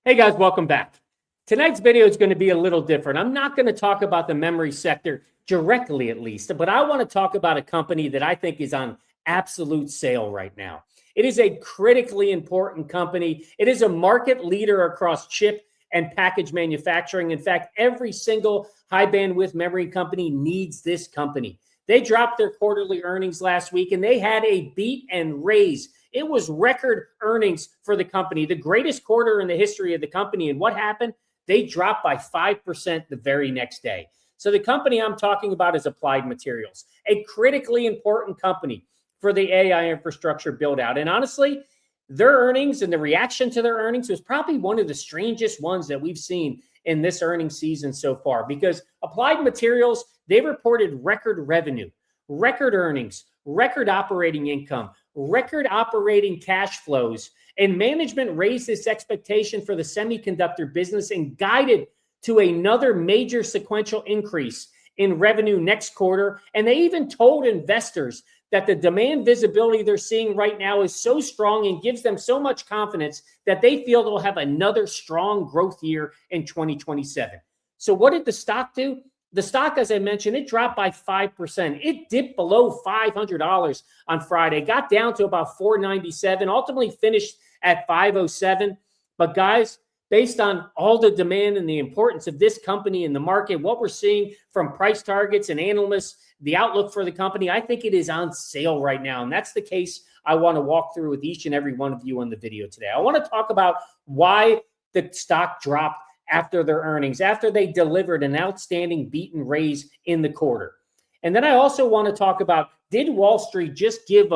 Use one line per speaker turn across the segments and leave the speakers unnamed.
Hey guys, welcome back. Tonight's video is going to be a little different. I'm not going to talk about the memory sector directly, at least, but I want to talk about a company that I think is on absolute sale right now. It is a critically important company. It is a market leader across chip and package manufacturing. In fact, every single high bandwidth memory company needs this company. They dropped their quarterly earnings last week and they had a beat and raise. It was record earnings for the company, the greatest quarter in the history of the company. And what happened? They dropped by 5% the very next day. So the company I'm talking about is Applied Materials, a critically important company for the AI infrastructure build out. And honestly, their earnings and the reaction to their earnings was probably one of the strangest ones that we've seen in this earnings season so far, because Applied Materials, they reported record revenue, record earnings, record operating income, record operating cash flows, and management raised its expectation for the semiconductor business and guided to another major sequential increase in revenue next quarter. And they even told investors that the demand visibility they're seeing right now is so strong and gives them so much confidence that they feel they'll have another strong growth year in 2027. So what did the stock do? The stock, as I mentioned, it dropped by 5%. It dipped below $500 on Friday, got down to about $497, ultimately finished at $507. But guys, based on all the demand and the importance of this company in the market, what we're seeing from price targets and analysts, the outlook for the company, I think it is on sale right now. And that's the case I want to walk through with each and every one of you on the video today. I want to talk about why the stock dropped after their earnings, after they delivered an outstanding beat and raise in the quarter. And then I also want to talk about, did Wall Street just give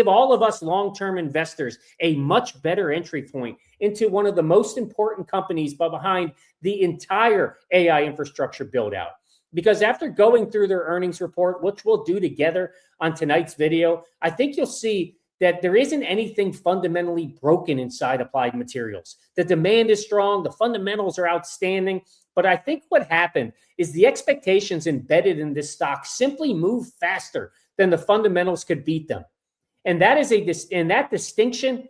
all of us long-term investors a much better entry point into one of the most important companies behind the entire AI infrastructure build out? Because after going through their earnings report, which we'll do together on tonight's video, I think you'll see that there isn't anything fundamentally broken inside Applied Materials. The demand is strong, the fundamentals are outstanding, but I think what happened is the expectations embedded in this stock simply moved faster than the fundamentals could beat them. And that distinction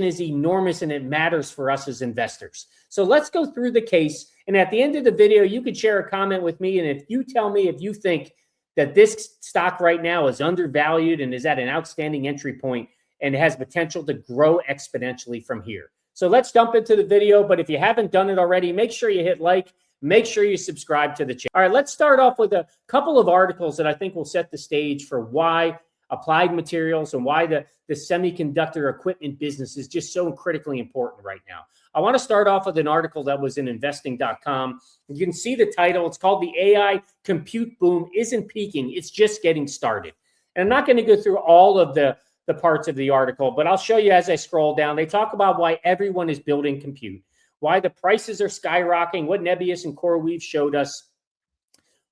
is enormous, and it matters for us as investors. So let's go through the case, and at the end of the video, you could share a comment with me, and if you tell me if you think that this stock right now is undervalued and is at an outstanding entry point and has potential to grow exponentially from here. So let's jump into the video. But if you haven't done it already, make sure you hit like, make sure you subscribe to the channel. All right, let's start off with a couple of articles that I think will set the stage for why Applied Materials and why the semiconductor equipment business is just so critically important right now. I want to start off with an article that was in investing.com. You can see the title. It's called "The AI Compute Boom Isn't Peaking, It's Just Getting Started." And I'm not going to go through all of the parts of the article, but I'll show you as I scroll down. They talk about why everyone is building compute, why the prices are skyrocketing, what Nebius and CoreWeave showed us,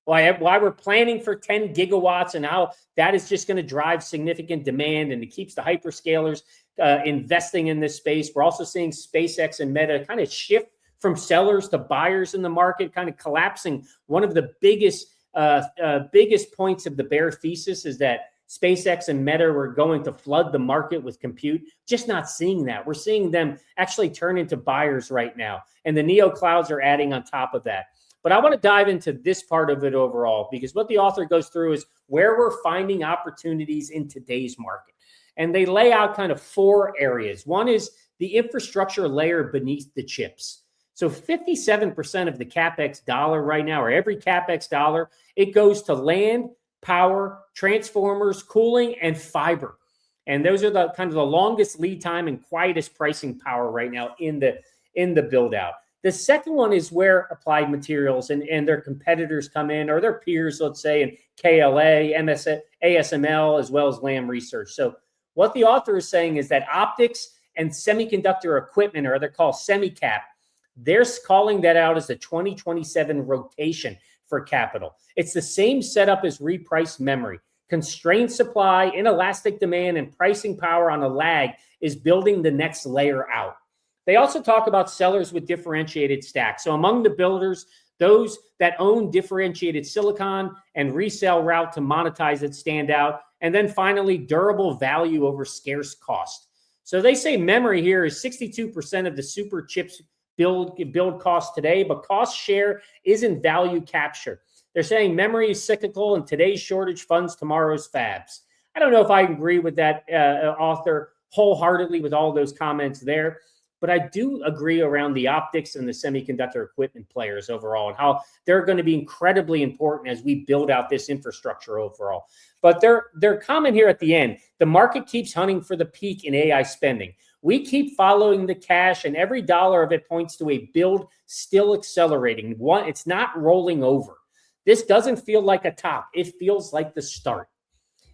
why we're planning for 10 gigawatts and how that is just going to drive significant demand, and it keeps the hyperscalers investing in this space. We're also seeing SpaceX and Meta kind of shift from sellers to buyers in the market, kind of collapsing. One of the biggest points of the bear thesis is that SpaceX and Meta were going to flood the market with compute. Just not seeing that. We're seeing them actually turn into buyers right now, and the neo clouds are adding on top of that. But I want to dive into this part of it overall, because what the author goes through is where we're finding opportunities in today's market. And they lay out kind of four areas. One is the infrastructure layer beneath the chips. So 57% of the CapEx dollar right now, or every CapEx dollar, it goes to land, power, transformers, cooling, and fiber. And those are the kind of the longest lead time and quietest pricing power right now in the build out. The second one is where Applied Materials and their competitors come in, or their peers, let's say, in KLA, ASML, as well as Lam Research. So what the author is saying is that optics and semiconductor equipment, or they're called semicap, they're calling that out as the 2027 rotation for capital. It's the same setup as repriced memory. Constrained supply, inelastic demand, and pricing power on a lag is building the next layer out. They also talk about sellers with differentiated stacks. So among the builders, those that own differentiated silicon and resale route to monetize it stand out. And then finally, durable value over scarce cost. So they say memory here is 62% of the super chips build cost today, but cost share isn't value capture. They're saying memory is cyclical and today's shortage funds tomorrow's fabs. I don't know if I agree with that author wholeheartedly with all those comments there, but I do agree around the optics and the semiconductor equipment players overall and how they're going to be incredibly important as we build out this infrastructure overall. But their comment here at the end, the market keeps hunting for the peak in AI spending. We keep following the cash, and every dollar of it points to a build still accelerating. It's not rolling over. This doesn't feel like a top. It feels like the start.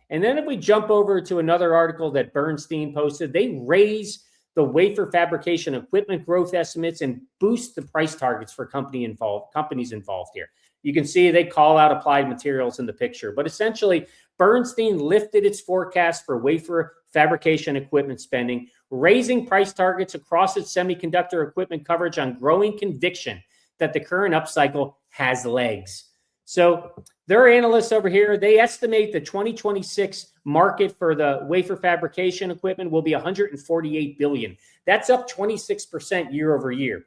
And then if we jump over to another article that Bernstein posted, they raise the wafer fabrication equipment growth estimates and boost the price targets for companies involved here. You can see they call out Applied Materials in the picture, but essentially Bernstein lifted its forecast for wafer fabrication equipment spending, raising price targets across its semiconductor equipment coverage on growing conviction that the current upcycle has legs. So their analysts over here, they estimate the 2026 market for the wafer fabrication equipment will be $148 billion. That's up 26% year over year.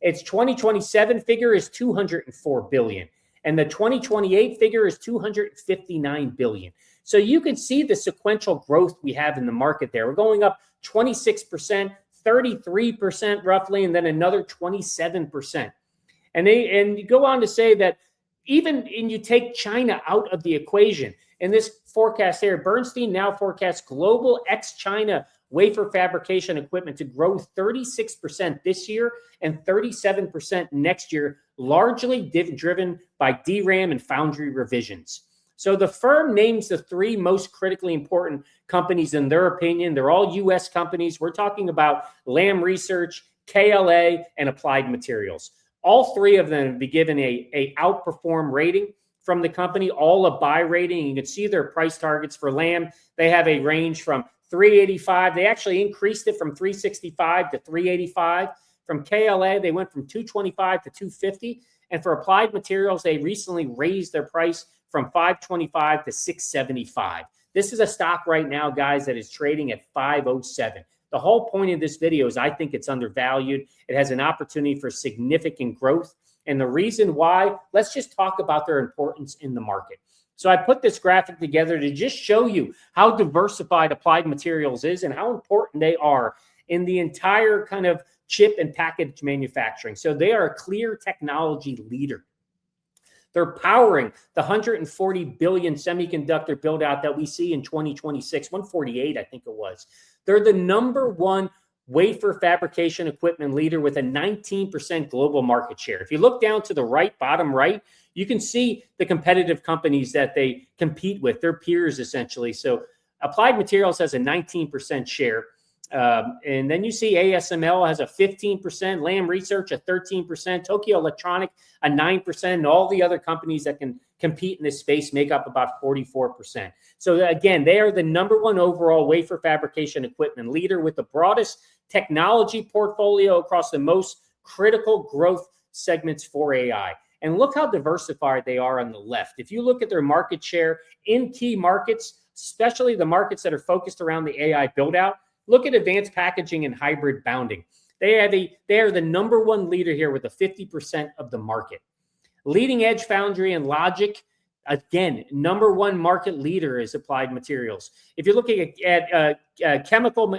Its 2027 figure is $204 billion. And the 2028 figure is $259 billion. So you can see the sequential growth we have in the market there. We're going up 26%, 33% roughly, and then another 27%. And you go on to say that even when you take China out of the equation, in this forecast here, Bernstein now forecasts global ex-China wafer fabrication equipment to grow 36% this year and 37% next year, largely driven by DRAM and foundry revisions. So the firm names the three most critically important companies in their opinion. They're all U.S. companies. We're talking about Lam Research, KLA, and Applied Materials. All three of them be given a outperform rating from the company, all a buy rating. You can see their price targets for Lam. They have a range from 385. They actually increased it from 365 to 385. From KLA, they went from 225 to 250. And for Applied Materials, they recently raised their price from 525 to 675. This is a stock right now, guys, that is trading at 507. The whole point of this video is I think it's undervalued. It has an opportunity for significant growth. And the reason why, let's just talk about their importance in the market. So I put this graphic together to just show you how diversified Applied Materials is and how important they are in the entire kind of chip and package manufacturing. So they are a clear technology leader. They're powering the 140 billion semiconductor build out that we see in 2026, 148, I think it was. They're the number one wafer fabrication equipment leader with a 19% global market share. If you look down to the right, bottom right, you can see the competitive companies that they compete with, their peers essentially. So Applied Materials has a 19% share. And then you see ASML has a 15%, Lam Research a 13%, Tokyo Electronic a 9%, and all the other companies that can compete in this space make up about 44%. So again, they are the number one overall wafer fabrication equipment leader with the broadest technology portfolio across the most critical growth segments for AI. And look how diversified they are on the left. If you look at their market share in key markets, especially the markets that are focused around the AI build out, look at advanced packaging and hybrid bonding. They are the number one leader here with a 50% of the market. Leading edge foundry and logic, again, number one market leader is Applied Materials. If you're looking at chemical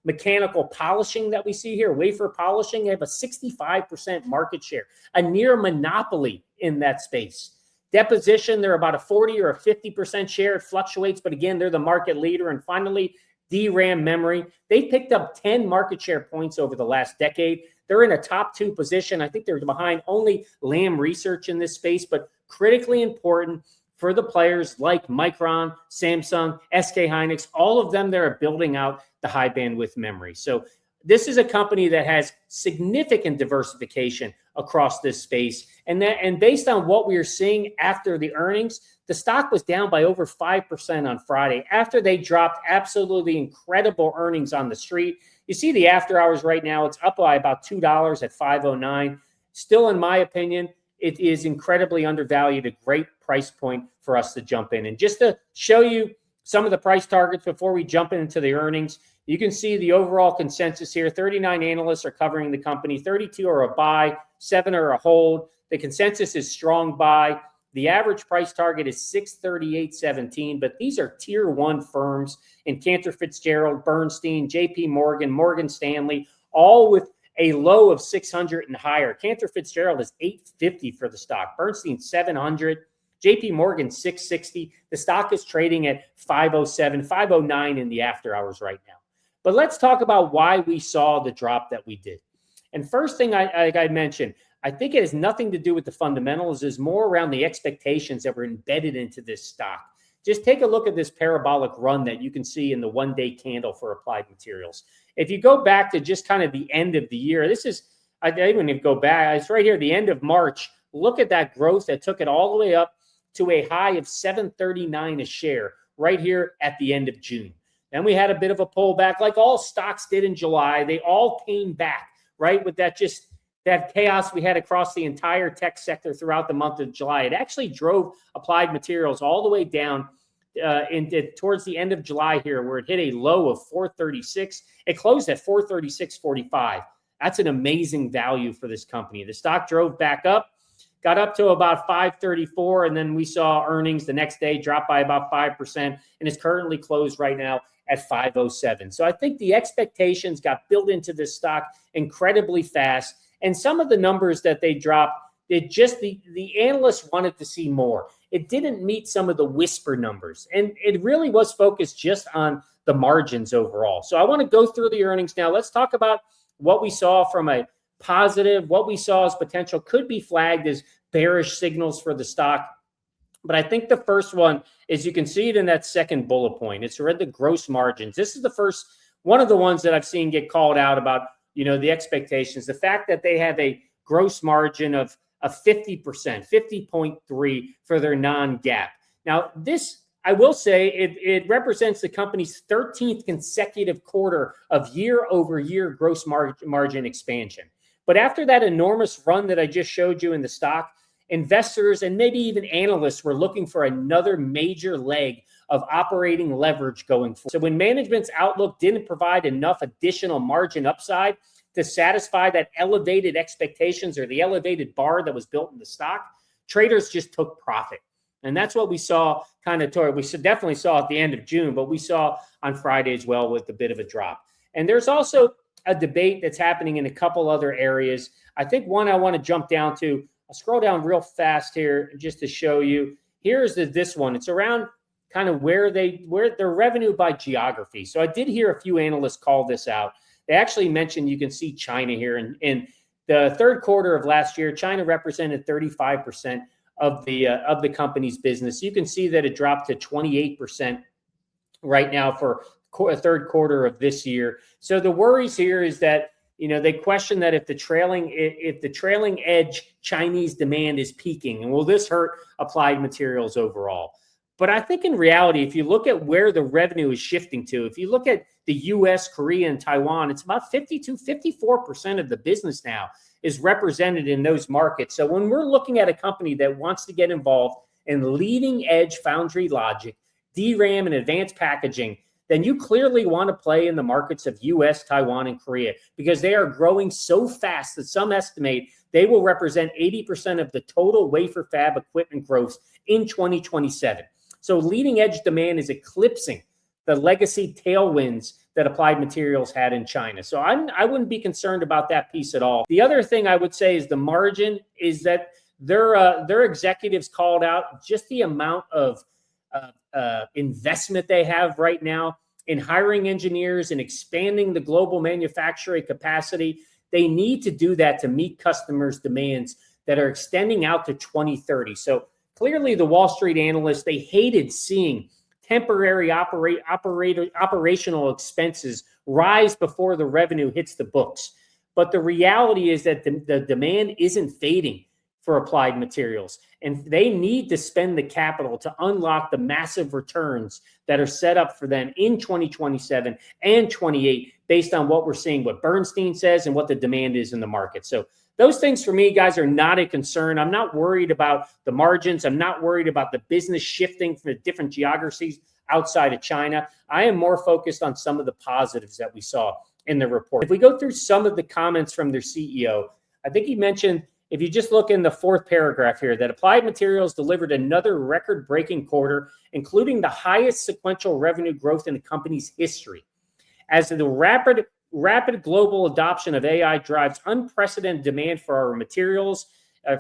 mechanical polishing that we see here, wafer polishing, they have a 65% market share, a near monopoly in that space. Deposition, they're about a 40 or a 50% share. It fluctuates, but again, they're the market leader. And finally, DRAM memory. They picked up 10 market share points over the last decade. They're in a top 2 position. I think they're behind only Lam Research in this space, but critically important for the players like Micron, Samsung, SK Hynix, all of them that are building out the high bandwidth memory. So this is a company that has significant diversification across this space. And based on what we are seeing after the earnings, the stock was down by over 5% on Friday after they dropped absolutely incredible earnings on the street. You see the after hours right now, it's up by about $2 at 509. Still, in my opinion, it is incredibly undervalued, a great price point for us to jump in. And just to show you some of the price targets before we jump into the earnings, You can see the overall consensus here. 39 analysts are covering the company. 32 are a buy, 7 are a hold. The consensus is strong buy. The average price target is $638.17, but these are tier one firms in Cantor Fitzgerald, Bernstein, JP Morgan, Morgan Stanley, all with a low of 600 and higher. Cantor Fitzgerald is 850 for the stock. Bernstein 700. JP Morgan 660. The stock is trading at 507, 509 in the after hours right now. But let's talk about why we saw the drop that we did. And first thing I mentioned, I think it has nothing to do with the fundamentals. It's more around the expectations that were embedded into this stock. Just take a look at this parabolic run that you can see in the one-day candle for Applied Materials. If you go back to just kind of the end of the year, this is, I didn't even go back, it's right here, the end of March. Look at that growth that took it all the way up to a high of $7.39 a share right here at the end of June. Then we had a bit of a pullback like all stocks did in July. They all came back, right, with that chaos we had across the entire tech sector throughout the month of July. It actually drove Applied Materials all the way down towards the end of July here, where it hit a low of 436. It closed at 436.45. That's an amazing value for this company. The stock drove back up, got up to about 534, and then we saw earnings the next day drop by about 5%, and is currently closed right now at 507. So I think the expectations got built into this stock incredibly fast, and some of the numbers that they dropped, the analysts wanted to see more. It didn't meet some of the whisper numbers, and it really was focused just on the margins overall. So I want to go through the earnings now. Let's talk about what we saw from a positive, what we saw as potential could be flagged as bearish signals for the stock. But I think the first one is, you can see it in that second bullet point. It's read the gross margins. This is the first one of the ones that I've seen get called out about, the expectations. The fact that they have a gross margin of 50%, 50.3 for their non-GAAP. Now, this, I will say, it represents the company's 13th consecutive quarter of year-over-year gross margin expansion. But after that enormous run that I just showed you in the stock, investors and maybe even analysts were looking for another major leg of operating leverage going forward. So when management's outlook didn't provide enough additional margin upside to satisfy that elevated expectations or the elevated bar that was built in the stock, traders just took profit. And that's what we saw we definitely saw at the end of June, but we saw on Friday as well with a bit of a drop. And there's also a debate that's happening in a couple other areas. I think one I want to jump down to, I'll scroll down real fast here just to show you. Here's this one. It's around kind of where their revenue by geography. So I did hear a few analysts call this out. They actually mentioned, you can see China here. In the third quarter of last year, China represented 35% of the company's business. You can see that it dropped to 28% right now for third quarter of this year. So the worries here is that, they question that if the trailing edge Chinese demand is peaking, and will this hurt Applied Materials overall? But I think in reality, if you look at where the revenue is shifting to, if you look at the US, Korea, and Taiwan, it's about 54% of the business now is represented in those markets. So when we're looking at a company that wants to get involved in leading edge foundry logic, DRAM, and advanced packaging, then you clearly want to play in the markets of US, Taiwan, and Korea, because they are growing so fast that some estimate they will represent 80% of the total wafer fab equipment growth in 2027. So leading edge demand is eclipsing the legacy tailwinds that Applied Materials had in China. So I wouldn't be concerned about that piece at all. The other thing I would say is the margin is that their executives called out just the amount of investment they have right now in hiring engineers and expanding the global manufacturing capacity. They need to do that to meet customers' demands that are extending out to 2030. So clearly the Wall Street analysts, they hated seeing temporary operational expenses rise before the revenue hits the books. But the reality is that the demand isn't fading for Applied Materials, and they need to spend the capital to unlock the massive returns that are set up for them in 2027 and 28 based on what we're seeing, what Bernstein says, and what the demand is in the market. So those things for me, guys, are not a concern. I'm not worried about the margins. I'm not worried about the business shifting from the different geographies outside of China. I am more focused on some of the positives that we saw in the report. If we go through some of the comments from their CEO, I think he mentioned, if you just look in the fourth paragraph here, that Applied Materials delivered another record-breaking quarter, including the highest sequential revenue growth in the company's history. As the rapid global adoption of AI drives unprecedented demand for our materials,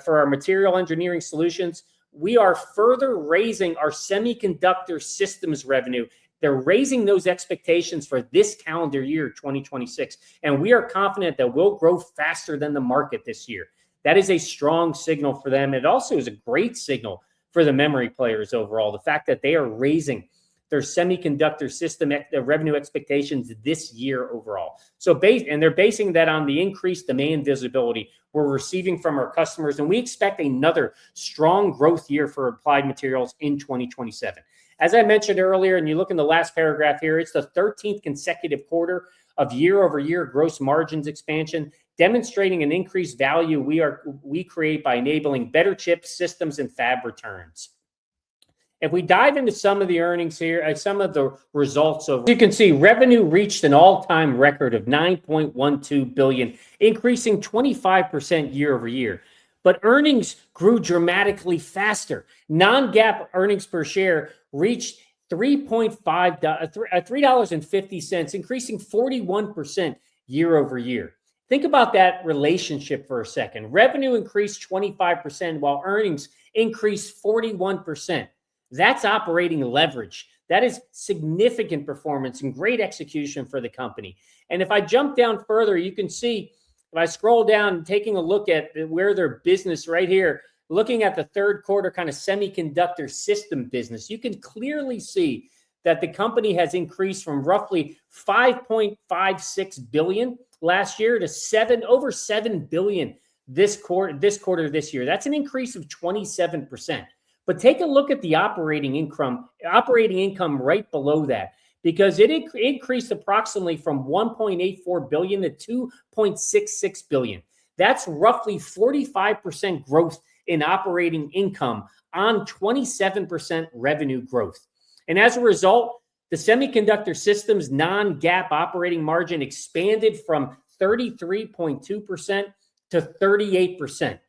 for our material engineering solutions, we are further raising our semiconductor systems revenue. They're raising those expectations for this calendar year, 2026. And we are confident that we'll grow faster than the market this year. That is a strong signal for them. It also is a great signal for the memory players overall. The fact that they are raising their semiconductor system revenue expectations this year overall. And they're basing that on the increased demand visibility we're receiving from our customers. And we expect another strong growth year for Applied Materials in 2027. As I mentioned earlier, and you look in the last paragraph here, it's the 13th consecutive quarter of year-over-year gross margins expansion, demonstrating an increased value we create by enabling better chip systems and fab returns. If we dive into some of the earnings here, some of the results, you can see revenue reached an all-time record of $9.12 billion, increasing 25% year over year. But earnings grew dramatically faster. Non-GAAP earnings per share reached $3.50, increasing 41% year over year. Think about that relationship for a second. Revenue increased 25% while earnings increased 41%. That's operating leverage. That is significant performance and great execution for the company. And if I jump down further, you can see, if I scroll down, taking a look at where their business right here, looking at the third quarter kind of semiconductor system business, you can clearly see that the company has increased from roughly $5.56 billion last year to over $7 billion this quarter this year. That's an increase of 27%. But take a look at the operating income right below that, because it increased approximately from $1.84 billion to $2.66 billion. That's roughly 45% growth in operating income on 27% revenue growth. And as a result, the Semiconductor Systems non-GAAP operating margin expanded from 33.2% to 38%.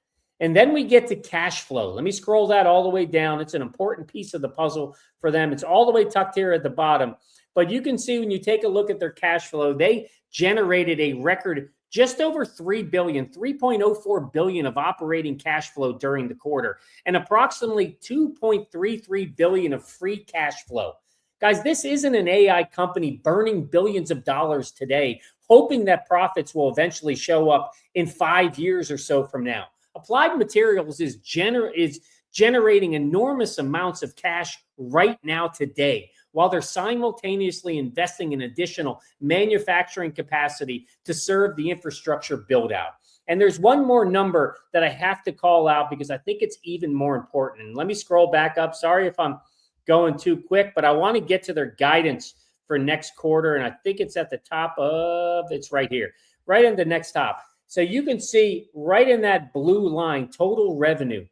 And then we get to cash flow. Let me scroll that all the way down. It's an important piece of the puzzle for them. It's all the way tucked here at the bottom. But you can see when you take a look at their cash flow, they generated a record just over $3 billion, $3.04 billion of operating cash flow during the quarter, and approximately $2.33 billion of free cash flow. Guys, this isn't an AI company burning billions of dollars today, hoping that profits will eventually show up in 5 years or so from now. Applied Materials is generating enormous amounts of cash right now today, while they're simultaneously investing in additional manufacturing capacity to serve the infrastructure build out. And there's one more number that I have to call out because I think it's even more important. And let me scroll back up. Sorry if I'm going too quick, but I want to get to their guidance for next quarter. And I think it's at the top of, it's right here, right in the next top. So you can see right in that blue line, total revenue.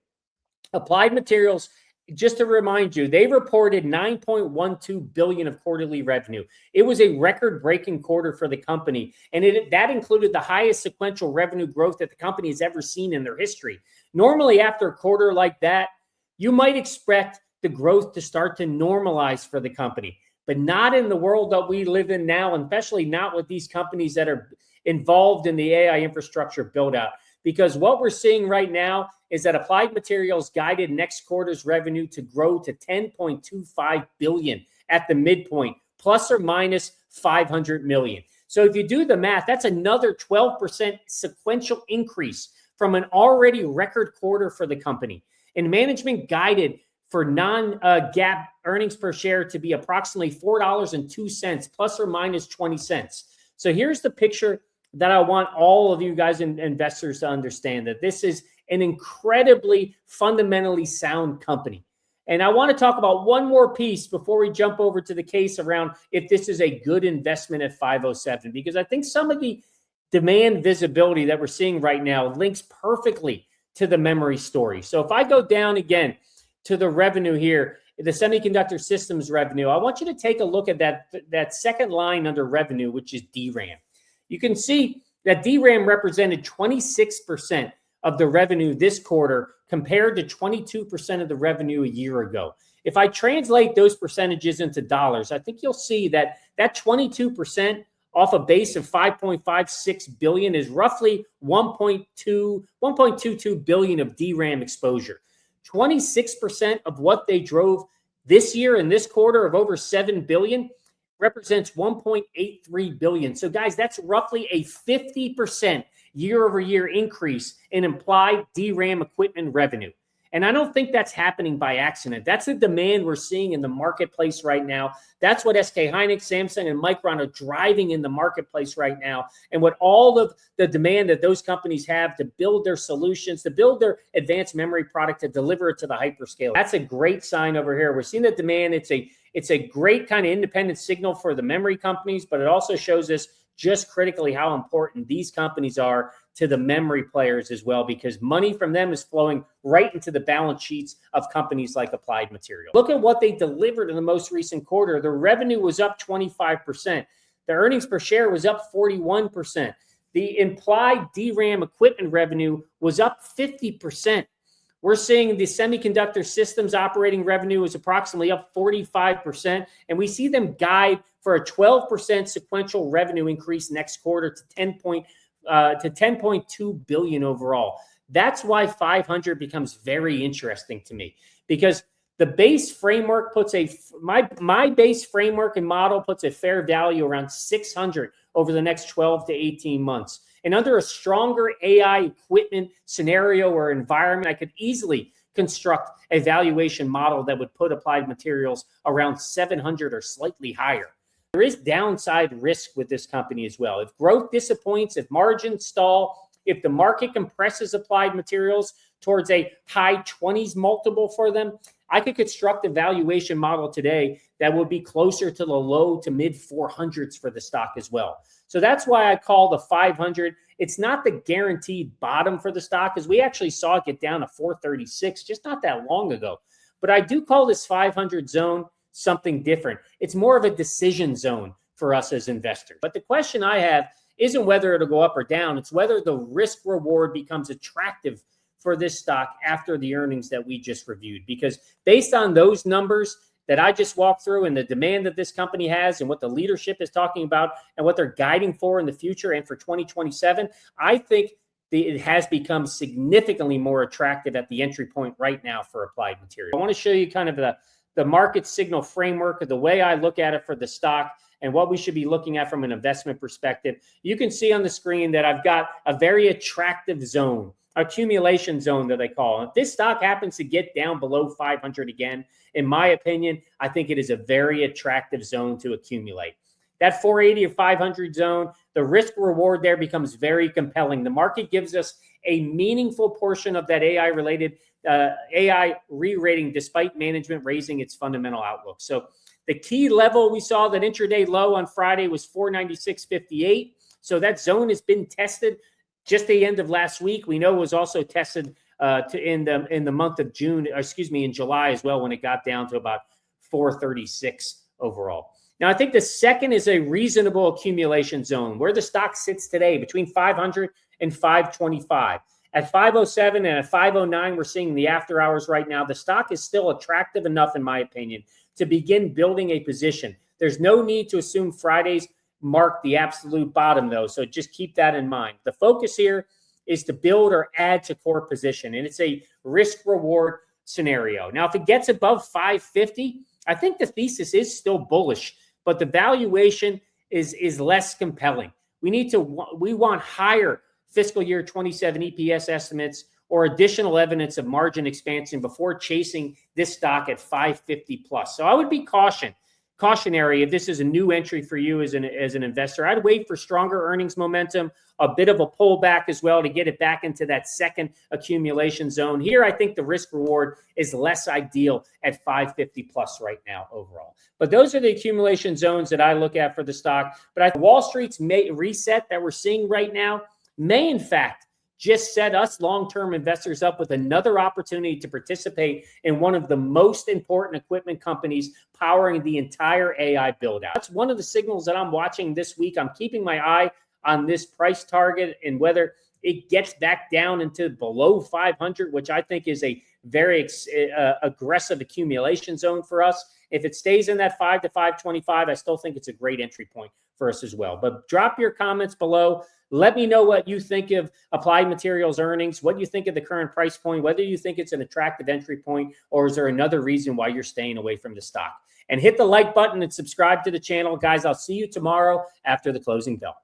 Applied Materials, just to remind you, they reported $9.12 billion of quarterly revenue. It was a record-breaking quarter for the company, and that included the highest sequential revenue growth that the company has ever seen in their history. Normally, after a quarter like that, you might expect the growth to start to normalize for the company, but not in the world that we live in now, and especially not with these companies that are involved in the AI infrastructure build-out. Because what we're seeing right now is that Applied Materials guided next quarter's revenue to grow to $10.25 billion at the midpoint, plus or minus $500 million. So if you do the math, that's another 12% sequential increase from an already record quarter for the company. And management guided for non-GAAP earnings per share to be approximately $4.02, plus or minus 20 cents. So here's the picture that I want all of you guys and investors to understand, that this is an incredibly fundamentally sound company. And I want to talk about one more piece before we jump over to the case around if this is a good investment at 507, because I think some of the demand visibility that we're seeing right now links perfectly to the memory story. So if I go down again to the revenue here, the Semiconductor Systems revenue, I want you to take a look at that second line under revenue, which is DRAM. You can see that DRAM represented 26% of the revenue this quarter compared to 22% of the revenue a year ago. If I translate those percentages into dollars, I think you'll see that 22% off a base of 5.56 billion is roughly 1.22 billion of DRAM exposure. 26% of what they drove this year in this quarter of over 7 billion represents 1.83 billion. So guys, that's roughly a 50% year-over-year increase in implied DRAM equipment revenue. And I don't think that's happening by accident. That's the demand we're seeing in the marketplace right now. That's what SK Hynix, Samsung, and Micron are driving in the marketplace right now. And what all of the demand that those companies have to build their solutions, to build their advanced memory product, to deliver it to the hyperscaler. That's a great sign over here. We're seeing the demand. It's a great kind of independent signal for the memory companies, but it also shows us just critically how important these companies are to the memory players as well, because money from them is flowing right into the balance sheets of companies like Applied Materials. Look at what they delivered in the most recent quarter. The revenue was up 25%. The earnings per share was up 41%. The implied DRAM equipment revenue was up 50%. We're seeing the Semiconductor Systems operating revenue is approximately up 45%, and we see them guide for a 12% sequential revenue increase next quarter to 10.2 billion overall. That's why 500 becomes very interesting to me, because the base framework puts my base framework and model puts a fair value around 600 over the next 12 to 18 months. And under a stronger AI equipment scenario or environment, I could easily construct a valuation model that would put Applied Materials around 700 or slightly higher. There is downside risk with this company as well. If growth disappoints, if margins stall, if the market compresses Applied Materials towards a high 20s multiple for them, I could construct a valuation model today that would be closer to the low to mid 400s for the stock as well. So that's why I call the 500. It's not the guaranteed bottom for the stock, as we actually saw it get down to 436 just not that long ago. But I do call this 500 zone something different. It's more of a decision zone for us as investors. But the question I have isn't whether it'll go up or down. It's whether the risk reward becomes attractive for this stock after the earnings that we just reviewed. Because based on those numbers that I just walked through and the demand that this company has and what the leadership is talking about and what they're guiding for in the future and for 2027, I think it has become significantly more attractive at the entry point right now for Applied Materials. I want to show you kind of the market signal framework, the way I look at it for the stock and what we should be looking at from an investment perspective. You can see on the screen that I've got a very attractive zone, accumulation zone that they call. If this stock happens to get down below 500 again, in my opinion, I think it is a very attractive zone to accumulate. That 480 or 500 zone, the risk reward there becomes very compelling. The market gives us a meaningful portion of that AI-related AI re-rating despite management raising its fundamental outlook. So the key level we saw, that intraday low on Friday, was 496.58. So that zone has been tested just the end of last week. We know it was also tested in the month of June, in July as well, when it got down to about 436 overall. Now, I think the second is a reasonable accumulation zone where the stock sits today between 500 and 525. At 507 and at 509, we're seeing the after hours right now. The stock is still attractive enough, in my opinion, to begin building a position. There's no need to assume Friday's mark the absolute bottom, though, so just keep that in mind. The focus here is to build or add to core position, and it's a risk-reward scenario. Now, if it gets above 550, I think the thesis is still bullish, but the valuation is less compelling. We want higher fiscal year 27 EPS estimates or additional evidence of margin expansion before chasing this stock at 550 plus. So I would be cautionary if this is a new entry for you as an investor. I'd wait for stronger earnings momentum, a bit of a pullback as well to get it back into that second accumulation zone. Here, I think the risk reward is less ideal at 550 plus right now overall. But those are the accumulation zones that I look at for the stock. But Wall Street's reset that we're seeing right now may in fact just set us long-term investors up with another opportunity to participate in one of the most important equipment companies powering the entire AI build-out. That's one of the signals that I'm watching this week. I'm keeping my eye on this price target and whether it gets back down into below 500, which I think is a very aggressive accumulation zone for us. If it stays in that 5 to 525, I still think it's a great entry point for us as well. But drop your comments below. Let me know what you think of Applied Materials earnings, what you think of the current price point, whether you think it's an attractive entry point, or is there another reason why you're staying away from the stock. And hit the like button and subscribe to the channel. Guys, I'll see you tomorrow after the closing bell.